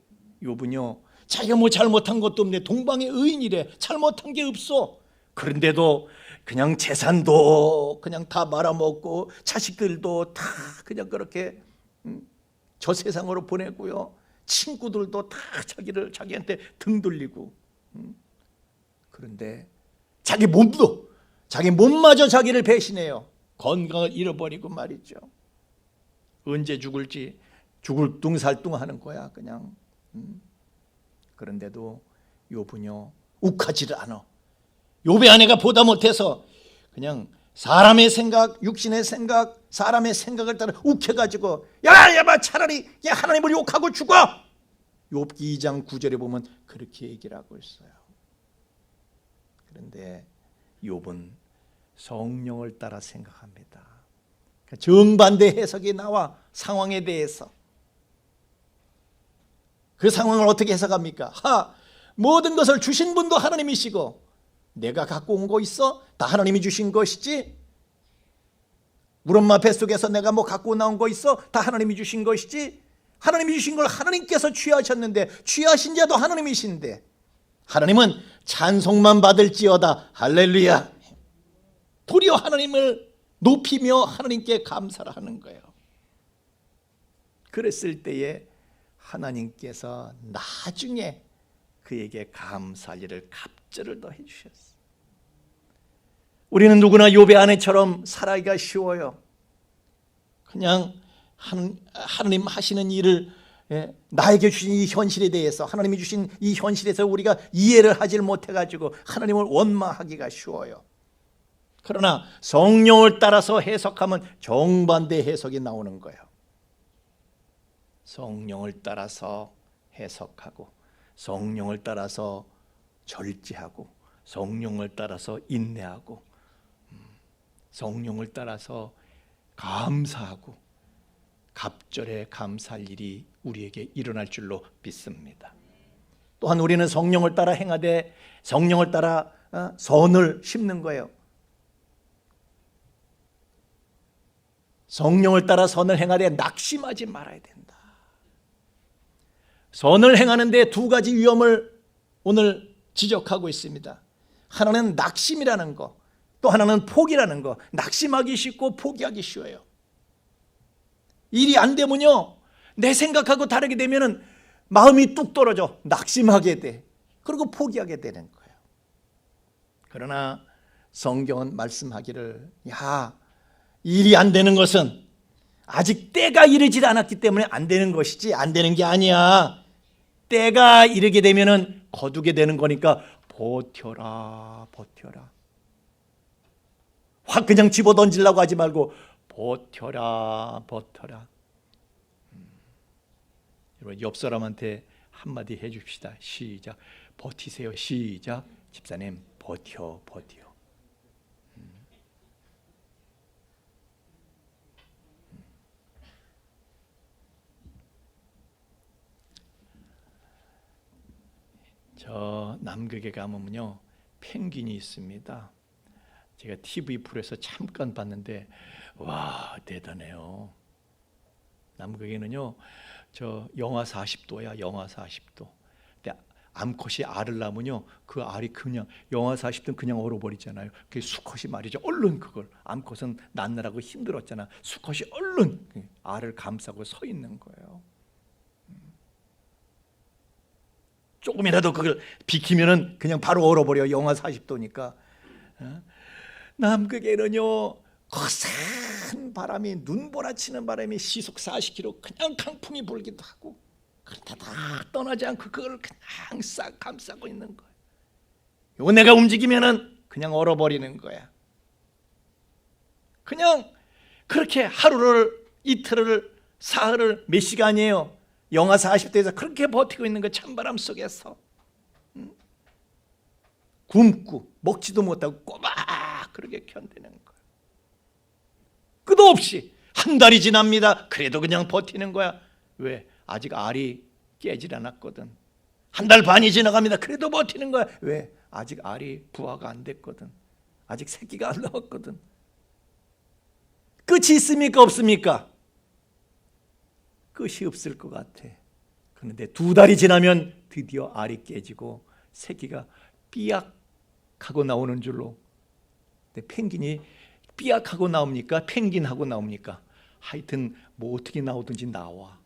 욥은요 자기가 뭐 잘못한 것도 없네. 동방의 의인이래. 잘못한 게 없어. 그런데도 그냥 재산도 그냥 다 말아먹고 자식들도 다 그냥 그렇게 저 세상으로 보내고요. 친구들도 다 자기한테 등 돌리고. 그런데 자기 몸마저 자기를 배신해요. 건강을 잃어버리고 말이죠. 언제 죽을지 죽을 둥살둥하는 거야 그냥. 그런데도 욥은요 욱하지를 않아. 욥의 아내가 보다 못해서 그냥 사람의 생각, 육신의 생각, 사람의 생각을 따라 욱해가지고 야 차라리 야 하나님을 욕하고 죽어. 욥기 2장 9절에 보면 그렇게 얘기를 하고 있어요. 그런데 욥은 성령을 따라 생각합니다. 정반대 해석이 나와 상황에 대해서. 그 상황을 어떻게 해석합니까? 모든 것을 주신 분도 하나님이시고 내가 갖고 온 거 있어? 다 하나님이 주신 것이지. 우리 엄마 뱃속에서 내가 뭐 갖고 나온 거 있어? 다 하나님이 주신 것이지. 하나님이 주신 걸 하나님께서 취하셨는데 취하신 자도 하나님이신데 하나님은 찬송만 받을지어다. 할렐루야. 도리어 하나님을 높이며 하나님께 감사를 하는 거예요. 그랬을 때에 하나님께서 나중에 그에게 감사할 일을 갑절을 더 해주셨어요. 우리는 누구나 욥의 아내처럼 살아가기가 쉬워요. 그냥 하나님 하시는 일을 나에게 주신 이 현실에 대해서 하나님이 주신 이 현실에서 우리가 이해를 하질 못해가지고 하나님을 원망하기가 쉬워요. 그러나 성령을 따라서 해석하면 정반대 해석이 나오는 거예요. 성령을 따라서 해석하고 성령을 따라서 절제하고 성령을 따라서 인내하고 성령을 따라서 감사하고 갑절에 감사할 일이 우리에게 일어날 줄로 믿습니다. 또한 우리는 성령을 따라 행하되 성령을 따라 선을 심는 거예요. 성령을 따라 선을 행하되 낙심하지 말아야 된다. 선을 행하는데 두 가지 위험을 오늘 지적하고 있습니다. 하나는 낙심이라는 거, 또 하나는 포기라는 거. 낙심하기 쉽고 포기하기 쉬워요. 일이 안 되면요, 내 생각하고 다르게 되면은 마음이 뚝 떨어져 낙심하게 돼. 그리고 포기하게 되는 거예요. 그러나 성경은 말씀하기를 일이 안 되는 것은 아직 때가 이르지 않았기 때문에 안 되는 것이지 안 되는 게 아니야. 때가 이르게 되면은 거두게 되는 거니까 버텨라. 확 그냥 집어 던지려고 하지 말고 버텨라. 여러분 옆 사람한테 한마디 해줍시다. 시작. 버티세요. 시작. 집사님 버텨. 저 남극에 가면요 펭귄이 있습니다. 제가 TV 프로에서 잠깐 봤는데 와 대단해요. 남극에는요 저 영하 40도야. 영하 40도. 근데 암컷이 알을 낳으면요 그 알이 그냥 영하 40도는 그냥 얼어버리잖아요. 그게 수컷이 말이죠. 얼른 그걸 암컷은 낳느라고 힘들었잖아. 수컷이 얼른 알을 감싸고 서 있는 거예요. 조금이라도 그걸 비키면은 그냥 바로 얼어버려. 영하 40도니까. 남극에는요 거센 바람이 눈보라치는 바람이 시속 40km 그냥 강풍이 불기도 하고 그러다 다 떠나지 않고 그걸 그냥 싹 감싸고 있는 거예요. 요 내가 움직이면은 그냥 얼어버리는 거야. 그냥 그렇게 하루를 이틀을 사흘을 몇 시간이에요. 영하 40도에서 그렇게 버티고 있는 거 찬바람 속에서 굶고 먹지도 못하고 꼬박 그렇게 견디는 거예요. 끝없이 한 달이 지납니다. 그래도 그냥 버티는 거야. 왜? 아직 알이 깨질 않았거든. 한 달 반이 지나갑니다. 그래도 버티는 거야. 왜? 아직 알이 부화가 안 됐거든. 아직 새끼가 안 나왔거든. 끝이 있습니까? 없습니까? 끝이 없을 것 같아. 그런데 2달이 지나면 드디어 알이 깨지고 새끼가 삐약하고 나오는 줄로. 근데 펭귄이 삐약하고 나옵니까? 펭귄하고 나옵니까? 하여튼 뭐 어떻게 나오든지 나와.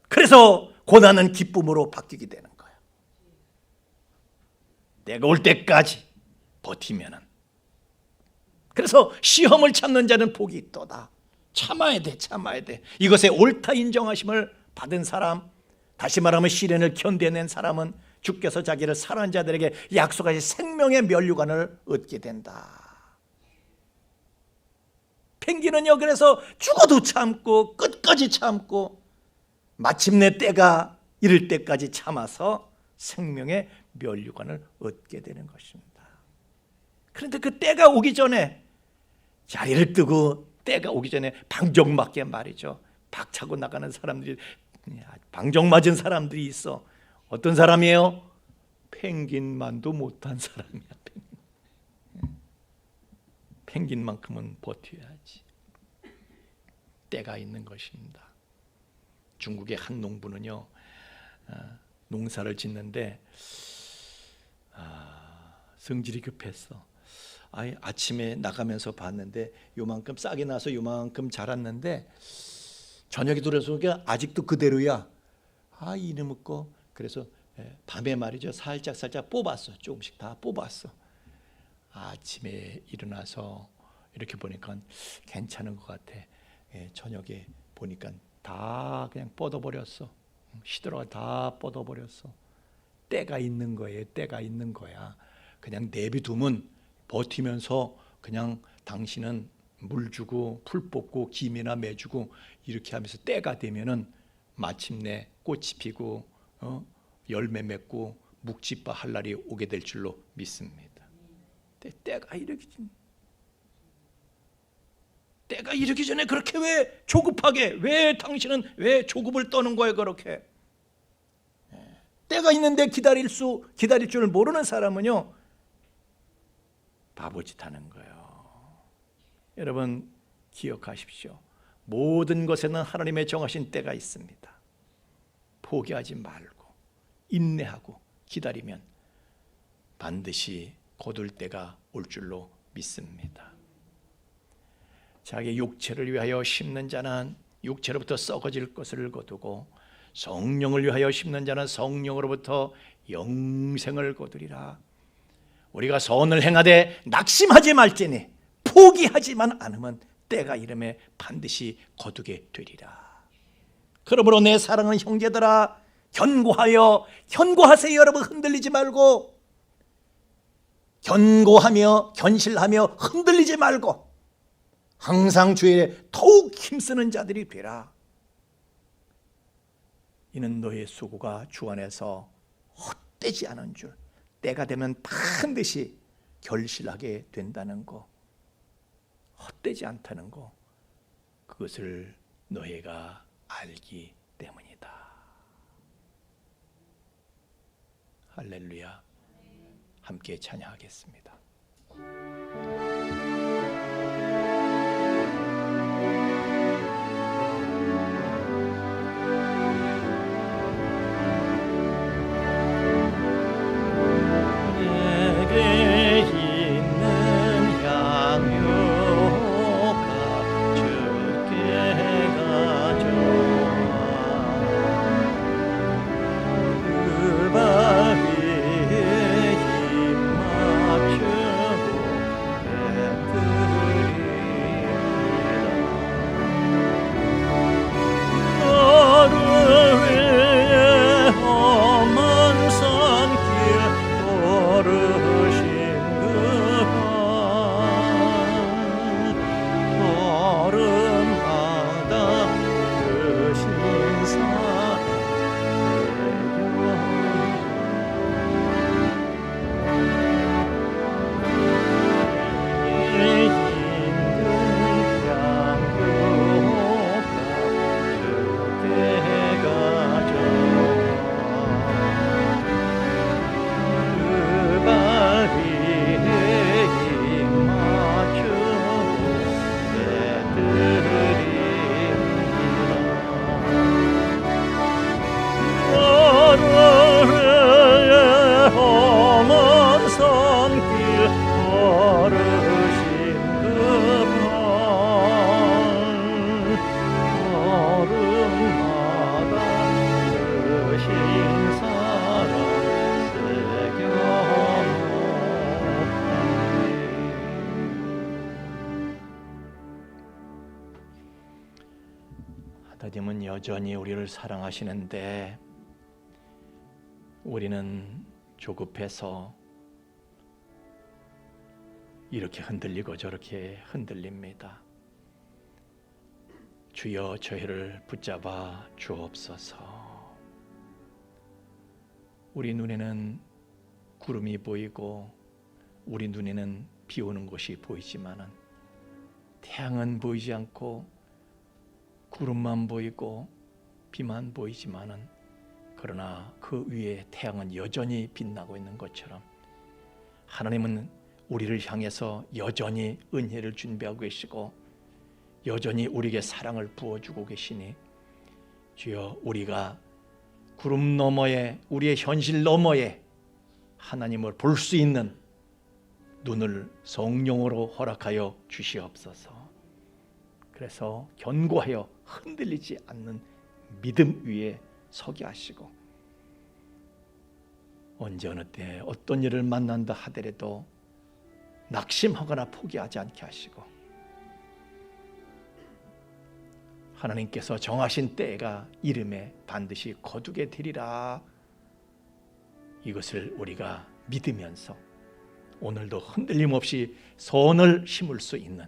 그래서 고난은 기쁨으로 바뀌게 되는 거야. 내가 올 때까지 버티면은. 그래서 시험을 참는 자는 복이 있도다. 참아야 돼, 참아야 돼. 이것에 옳다 인정하심을 받은 사람, 다시 말하면 시련을 견뎌낸 사람은 주께서 자기를 사랑하는 자들에게 약속하신 생명의 면류관을 얻게 된다. 펭귄은요, 그래서 죽어도 참고 끝까지 참고 마침내 때가 이를 때까지 참아서 생명의 면류관을 얻게 되는 것입니다. 그런데 그 때가 오기 전에 자리를 뜨고 때가 오기 전에 방정맞게 말이죠. 박차고 나가는 사람들이, 방정 맞은 사람들이 있어. 어떤 사람이에요? 펭귄만도 못한 사람이야. 펭귄만큼은 버텨야지. 때가 있는 것입니다. 중국의 한 농부는요, 농사를 짓는데 성질이 급했어. 아침에 나가면서 봤는데 요만큼 싹이 나서 요만큼 자랐는데 저녁에 들어서니까 아직도 그대로야. 이놈의 거. 그래서 밤에 말이죠, 살짝 뽑았어. 조금씩 다 뽑았어. 아침에 일어나서 이렇게 보니까 괜찮은 것 같아. 저녁에 보니까 다 그냥 뻗어버렸어. 시들어가 다 뻗어버렸어. 때가 있는 거예요. 때가 있는 거야. 그냥 내비두면 버티면서 그냥 당신은 물 주고 풀 뽑고 김이나 매주고 이렇게 하면서 때가 되면은 마침내 꽃이 피고 열매 맺고 묵지바 할 날이 오게 될 줄로 믿습니다. 때가 이르기 전에 그렇게 왜 조급하게, 왜 당신은 왜 조급을 떠는 거예요? 그렇게 때가 있는데 기다릴 줄 모르는 사람은요, 바보짓하는 거예요. 여러분 기억하십시오. 모든 것에는 하나님의 정하신 때가 있습니다. 포기하지 말고 인내하고 기다리면 반드시 거둘 때가 올 줄로 믿습니다. 자기 육체를 위하여 심는 자는 육체로부터 썩어질 것을 거두고 성령을 위하여 심는 자는 성령으로부터 영생을 거두리라. 우리가 선을 행하되 낙심하지 말지니 포기하지만 않으면 때가 이름에 반드시 거두게 되리라. 그러므로 내 사랑하는 형제들아, 견고하세요. 여러분 흔들리지 말고, 견고하며 견실하며 흔들리지 말고 항상 주의 더욱 힘쓰는 자들이 되라. 이는 너의 수고가 주 안에서 헛되지 않은 줄, 때가 되면 반드시 결실하게 된다는 거, 헛되지 않다는 거, 그것을 너희가 알기 때문이다. 할렐루야. 함께 찬양하겠습니다. 하나님은 여전히 우리를 사랑하시는데 우리는 조급해서 이렇게 흔들리고 저렇게 흔들립니다. 주여 저희를 붙잡아 주옵소서. 우리 눈에는 구름이 보이고 우리 눈에는 비 오는 곳이 보이지만은 태양은 보이지 않고 구름만 보이고 비만 보이지만은 그러나 그 위에 태양은 여전히 빛나고 있는 것처럼 하나님은 우리를 향해서 여전히 은혜를 준비하고 계시고 여전히 우리에게 사랑을 부어주고 계시니 주여 우리가 구름 너머에 우리의 현실 너머에 하나님을 볼 수 있는 눈을 성령으로 허락하여 주시옵소서. 그래서 견고하여 흔들리지 않는 믿음 위에 서게 하시고 언제 어느 때 어떤 일을 만난다 하더라도 낙심하거나 포기하지 않게 하시고 하나님께서 정하신 때가 이름에 반드시 거두게 되리라. 이것을 우리가 믿으면서 오늘도 흔들림 없이 선을 심을 수 있는,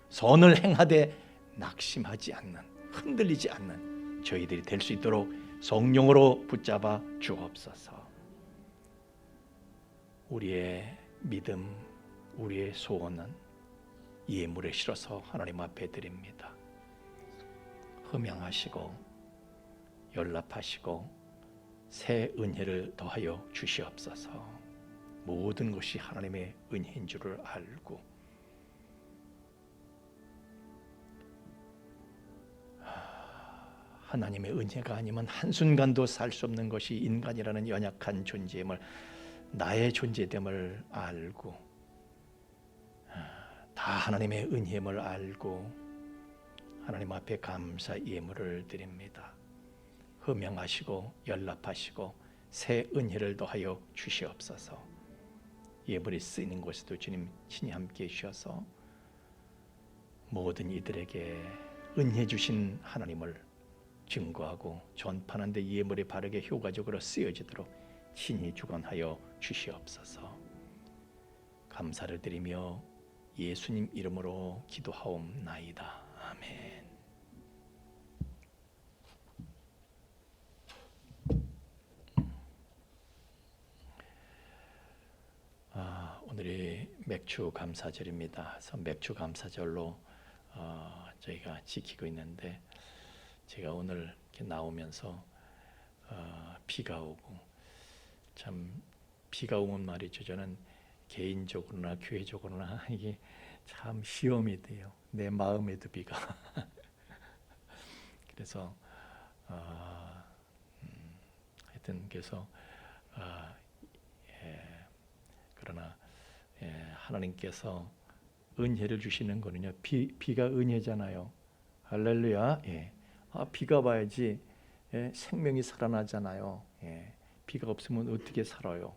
선을 행하되 낙심하지 않는, 흔들리지 않는 저희들이 될 수 있도록 성령으로 붙잡아 주옵소서. 우리의 믿음, 우리의 소원은 예물에 실어서 하나님 앞에 드립니다. 흠양하시고 연락하시고 새 은혜를 더하여 주시옵소서. 모든 것이 하나님의 은혜인 줄을 알고 하나님의 은혜가 아니면 한순간도 살 수 없는 것이 인간이라는 연약한 존재임을, 나의 존재됨을 알고 다 하나님의 은혜임을 알고 하나님 앞에 감사 예물을 드립니다. 흠양하시고 연락하시고 새 은혜를 더하여 주시옵소서. 예물이 쓰이는 곳에도 주님 친히 함께 해주셔서 모든 이들에게 은혜 주신 하나님을 증거하고 전파하는 데 예물이 바르게 효과적으로 쓰여지도록 친히 주관하여 주시옵소서. 감사를 드리며 예수님 이름으로 기도하옵나이다. 아멘. 오늘이 맥주 감사절입니다. 그래서 맥주 감사절로 저희가 지키고 있는데 제가 오늘 이렇게 나오면서 비가 오고 참 비가 오면 말이죠. 저는 개인적으로나 교회적으로나 이게 참 시험이 돼요. 내 마음에도 비가. 그래서 하여튼 그래서 그러나 하나님께서 은혜를 주시는 거는요. 비가 은혜잖아요. 할렐루야. 비가 와야지 생명이 살아나잖아요. 비가 없으면 어떻게 살아요?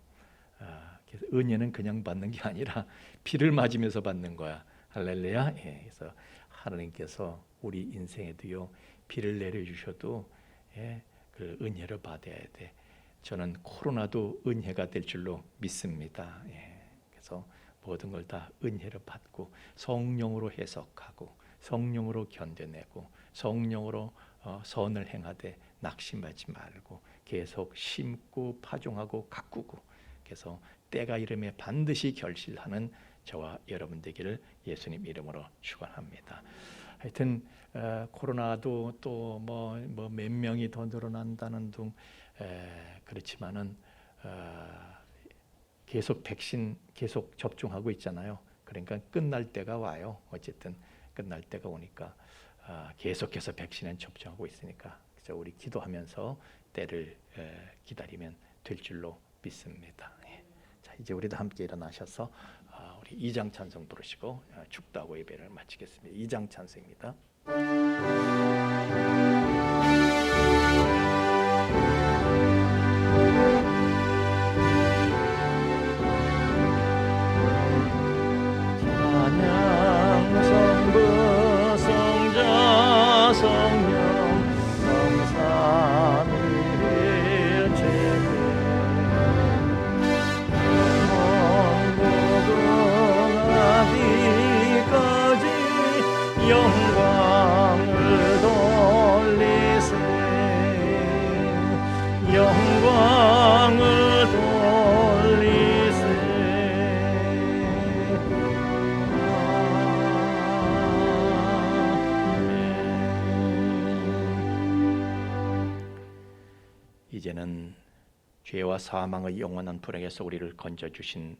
그래서 은혜는 그냥 받는 게 아니라 비를 맞으면서 받는 거야. 할렐루야. 그래서 하나님께서 우리 인생에도요 비를 내려주셔도 그 은혜를 받아야 돼. 저는 코로나도 은혜가 될 줄로 믿습니다. 그래서 모든 걸 다 은혜를 받고 성령으로 해석하고 성령으로 견뎌내고 성령으로 선을 행하되 낙심하지 말고 계속 심고 파종하고 가꾸고 그래서 때가 이름에 반드시 결실하는 저와 여러분 되기를 예수님 이름으로 축원합니다. 하여튼 코로나도 또 뭐 몇 명이 더 늘어난다는 등 그렇지만은 계속 백신 계속 접종하고 있잖아요. 그러니까 끝날 때가 와요. 어쨌든 끝날 때가 오니까 계속해서 백신은 접종하고 있으니까 그래서 우리 기도하면서 때를 기다리면 될 줄로 믿습니다. 자, 이제 우리도 함께 일어나셔서 우리 2장 찬송 부르시고 축도하고 예배를 마치겠습니다. 2장 찬송입니다. 찬양 성부 성자 성령 영광을 돌리세 영광을 돌리세 이제는 죄와 사망의 영원한 불행에서 우리를 건져주신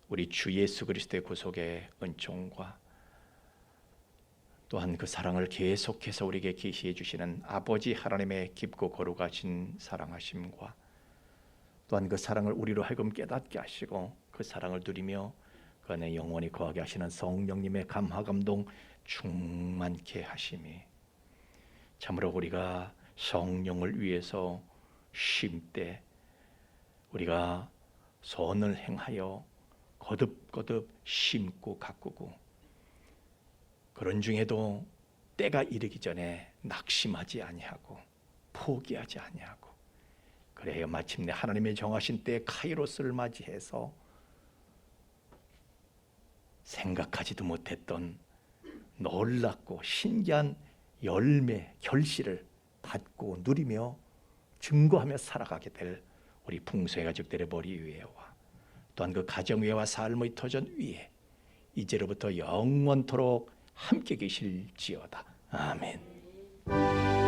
우리 주 예수 그리스도의 구속의 은총과 또한 그 사랑을 계속해서 우리에게 계시해 주시는 아버지 하나님의 깊고 거룩하신 사랑하심과 또한 그 사랑을 우리로 하여금 깨닫게 하시고 그 사랑을 누리며 그 안에 영원히 거하게 하시는 성령님의 감화 감동 충만케 하심이 참으로 우리가 성령을 위해서 쉼 때 우리가 선을 행하여 거듭거듭 심고 가꾸고 그런 중에도 때가 이르기 전에 낙심하지 아니하고 포기하지 아니하고 그래야 마침내 하나님의 정하신 때에 카이로스를 맞이해서 생각하지도 못했던 놀랍고 신기한 열매, 결실을 받고 누리며 증거하며 살아가게 될 우리 풍성의 가족들의 머리 위에와 또한 그 가정 위에와 삶의 터전 위에 이제로부터 영원토록 함께 계실지어다. 아멘.